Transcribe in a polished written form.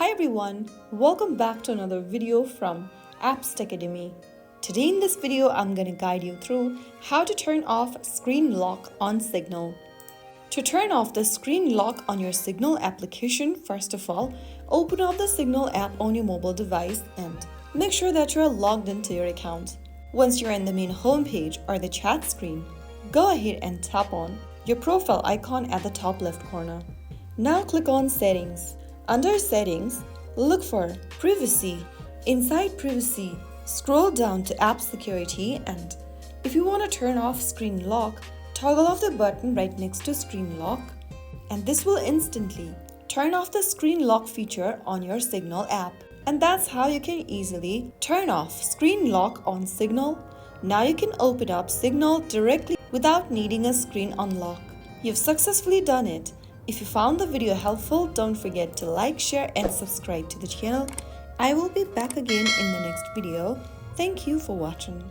Hi everyone, welcome back to another video from Apps Academy. Today in this video, I'm going to guide you through how to turn off screen lock on Signal. To turn off the screen lock on your Signal application, first of all, open up the Signal app on your mobile device and make sure that you're logged into your account. Once you're in the main homepage or the chat screen, go ahead and tap on your profile icon at the top left corner. Now click on Settings. Under Settings, look for Privacy. Inside Privacy, scroll down to App Security, and if you want to turn off Screen Lock, toggle off the button right next to Screen Lock, and this will instantly turn off the Screen Lock feature on your Signal app. And that's how you can easily turn off Screen Lock on Signal. Now you can open up Signal directly without needing a screen unlock. You've successfully done it. If you found the video helpful, don't forget to like, share and subscribe to the channel. I will be back again in the next video. Thank you for watching.